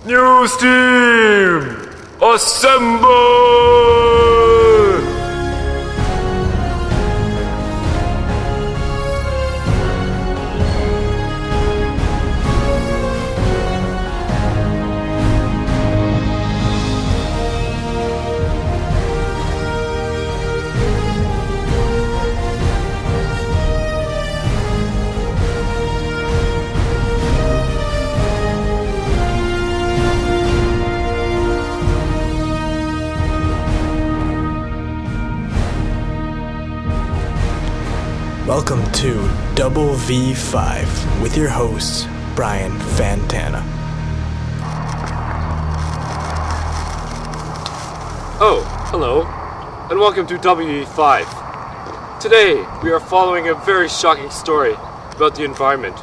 News team, assemble! Welcome to Double V5 with your host, Brian Fantana. Oh, hello, and welcome to WE5. Today, we are following a very shocking story about the environment.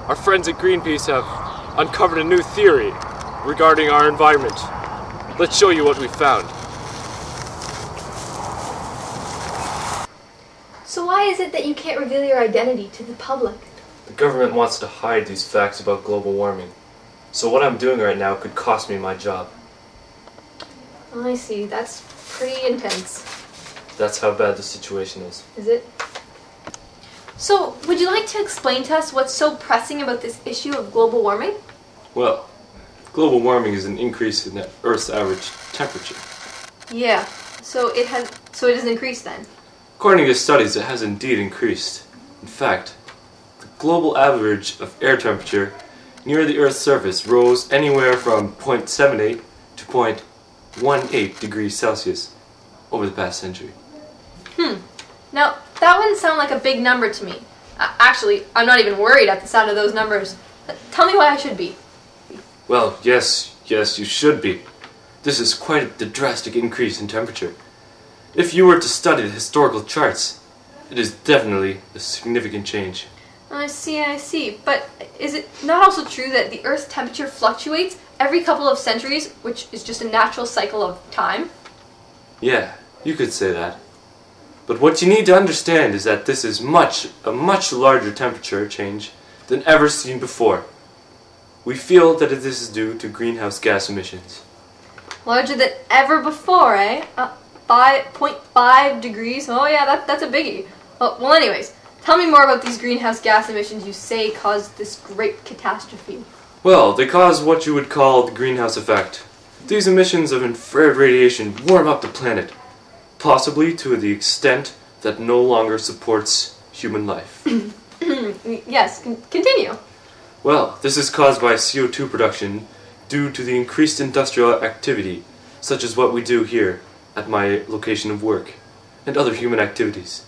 Our friends at Greenpeace have uncovered a new theory regarding our environment. Let's show you what we found. So why is it that you can't reveal your identity to the public? The government wants to hide these facts about global warming. So what I'm doing right now could cost me my job. I see. That's pretty intense. That's how bad the situation is. Is it? So, would you like to explain to us what's so pressing about this issue of global warming? Well, global warming is an increase in the Earth's average temperature. Yeah. So it has increased then. According to studies, it has indeed increased. In fact, the global average of air temperature near the Earth's surface rose anywhere from 0.78 to 0.18 degrees Celsius over the past century. Now, that wouldn't sound like a big number to me. Actually, I'm not even worried at the sound of those numbers. Tell me why I should be. Well, yes, you should be. This is quite the drastic increase in temperature. If you were to study the historical charts, it is definitely a significant change. I see. But is it not also true that the Earth's temperature fluctuates every couple of centuries, which is just a natural cycle of time? Yeah, you could say that. But what you need to understand is that this is a much larger temperature change than ever seen before. We feel that this is due to greenhouse gas emissions. Larger than ever before, eh? 5.5 degrees? Oh yeah, that's a biggie. Well, anyways, tell me more about these greenhouse gas emissions you say caused this great catastrophe. Well, they cause what you would call the greenhouse effect. These emissions of infrared radiation warm up the planet, possibly to the extent that no longer supports human life. Yes, continue. Well, this is caused by CO2 production due to the increased industrial activity, such as what we do here at my location of work, and other human activities.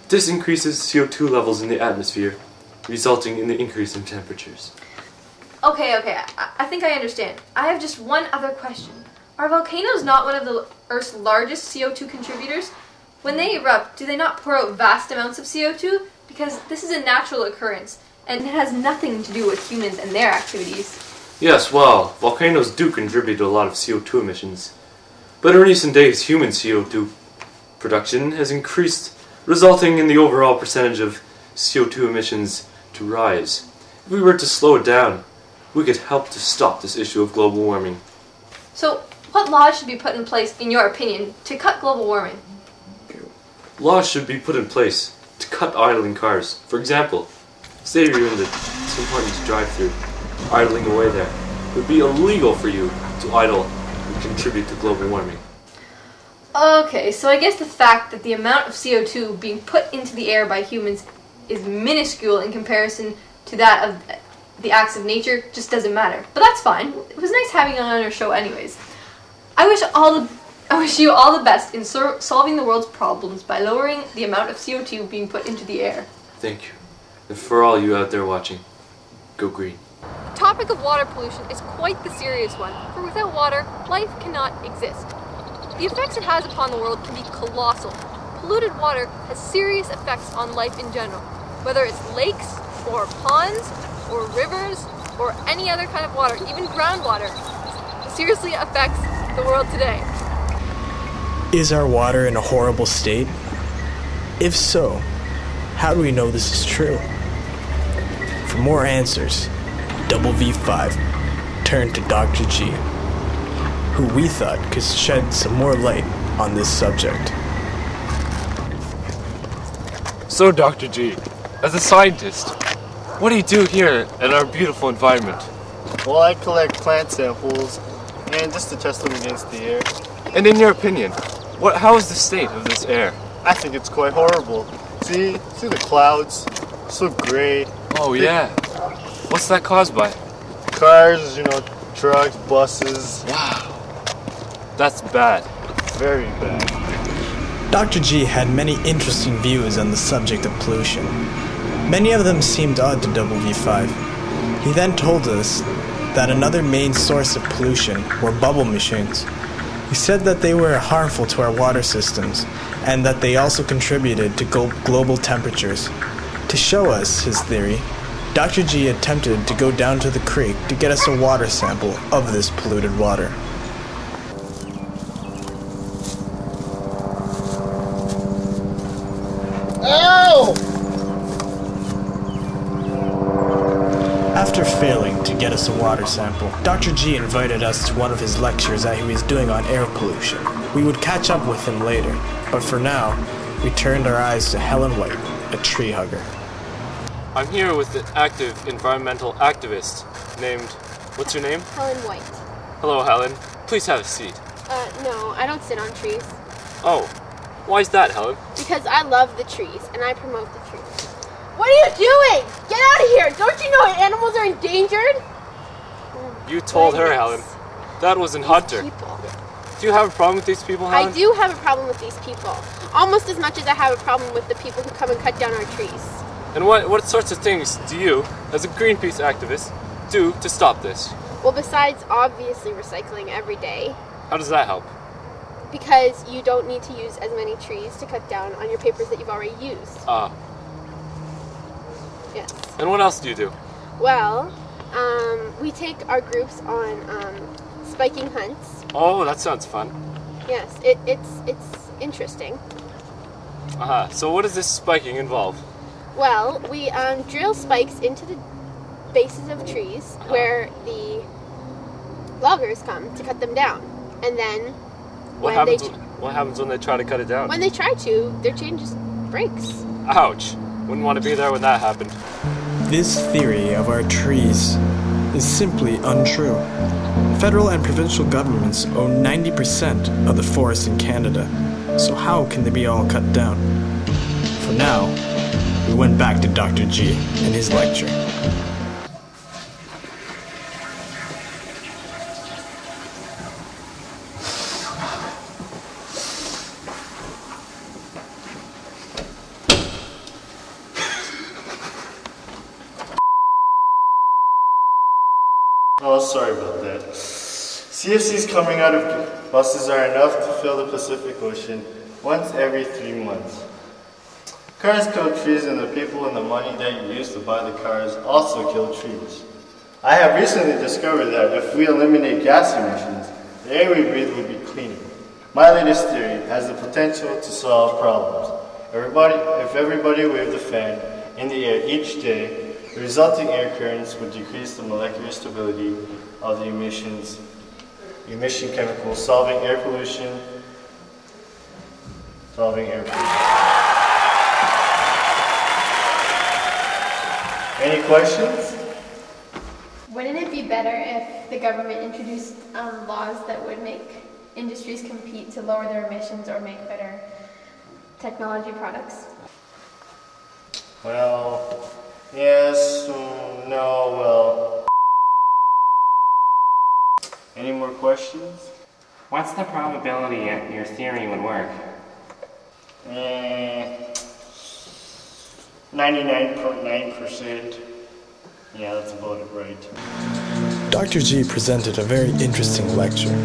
This increases CO2 levels in the atmosphere, resulting in the increase in temperatures. Okay, I think I understand. I have just one other question. Are volcanoes not one of the Earth's largest CO2 contributors? When they erupt, do they not pour out vast amounts of CO2? Because this is a natural occurrence, and it has nothing to do with humans and their activities. Yes, well, volcanoes do contribute to a lot of CO2 emissions. But in recent days, human CO2 production has increased, resulting in the overall percentage of CO2 emissions to rise. If we were to slow it down, we could help to stop this issue of global warming. So, what laws should be put in place, in your opinion, to cut global warming? Laws should be put in place to cut idling cars. For example, say you're in the Tim Hortons drive-thru, idling away there. It would be illegal for you to idle and contribute to global warming. Okay, so I guess the fact that the amount of CO2 being put into the air by humans is minuscule in comparison to that of the acts of nature just doesn't matter. But that's fine. It was nice having you on our show anyways. I wish you all the best in solving the world's problems by lowering the amount of CO2 being put into the air. Thank you. And for all you out there watching, go green. The topic of water pollution is quite the serious one, for without water, life cannot exist. The effects it has upon the world can be colossal. Polluted water has serious effects on life in general, whether it's lakes, or ponds, or rivers, or any other kind of water, even groundwater. It seriously affects the world today. Is our water in a horrible state? If so, how do we know this is true? For more answers, Double V5 turned to Dr. G, who we thought could shed some more light on this subject. So, Dr. G, as a scientist, what do you do here in our beautiful environment? Well, I collect plant samples and just to test them against the air. And in your opinion, how is the state of this air? I think it's quite horrible. See the clouds? So gray. Oh yeah. What's that caused by? Cars, trucks, buses. Wow. That's bad. Very bad. Dr. G had many interesting views on the subject of pollution. Many of them seemed odd to WV5. He then told us that another main source of pollution were bubble machines. He said that they were harmful to our water systems and that they also contributed to global temperatures. To show us his theory, Dr. G attempted to go down to the creek to get us a water sample of this polluted water. Ow! After failing to get us a water sample, Dr. G invited us to one of his lectures that he was doing on air pollution. We would catch up with him later, but for now, we turned our eyes to Helen White, a tree hugger. I'm here with an active environmental activist named, what's your name? Helen White. Hello, Helen. Please have a seat. No, I don't sit on trees. Oh, why is that, Helen? Because I love the trees, and I promote the trees. What are you doing? Get out of here! Don't you know animals are endangered? You told her, Goodness. Helen. That wasn't Hunter. People. Do you have a problem with these people, Helen? I do have a problem with these people. Almost as much as I have a problem with the people who come and cut down our trees. And what sorts of things do you, as a Greenpeace activist, do to stop this? Well, besides obviously recycling every day, How does that help? because you don't need to use as many trees to cut down on your papers that you've already used. Yes. And what else do you do? Well, we take our groups on spiking hunts. Oh, that sounds fun. Yes, it's interesting. So what does this spiking involve? Well, we drill spikes into the bases of trees where the loggers come to cut them down, and then What happens when they try to cut it down? when they try to, their chain just breaks. Ouch. Wouldn't want to be there when that happened. This theory of our trees is simply untrue. Federal and provincial governments own 90% of the forests in Canada, so how can they be all cut down? For now, we went back to Dr. G and his lecture. Oh, sorry about that. CFCs coming out of buses are enough to fill the Pacific Ocean once every 3 months. Cars kill trees, and the people and the money that you use to buy the cars also kill trees. I have recently discovered that if we eliminate gas emissions, the air we breathe would be cleaner. My latest theory has the potential to solve problems. If everybody waved a fan in the air each day, the resulting air currents would decrease the molecular stability of the emission chemicals, solving air pollution. Any questions? Wouldn't it be better if the government introduced laws that would make industries compete to lower their emissions or make better technology products? Well, yes, no, well. Any more questions? What's the probability your theory would work? 99.9%. Yeah, that's about it right. Dr. G presented a very interesting lecture,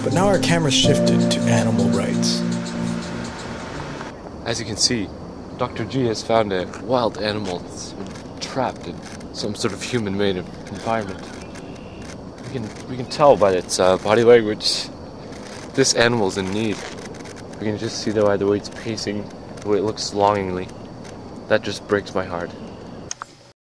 but now our camera shifted to animal rights. As you can see, Dr. G has found a wild animal that's been trapped in some sort of human-made environment. We can tell by its body language this animal's in need. We can just see by the way it's pacing, the way it looks longingly. That just breaks my heart.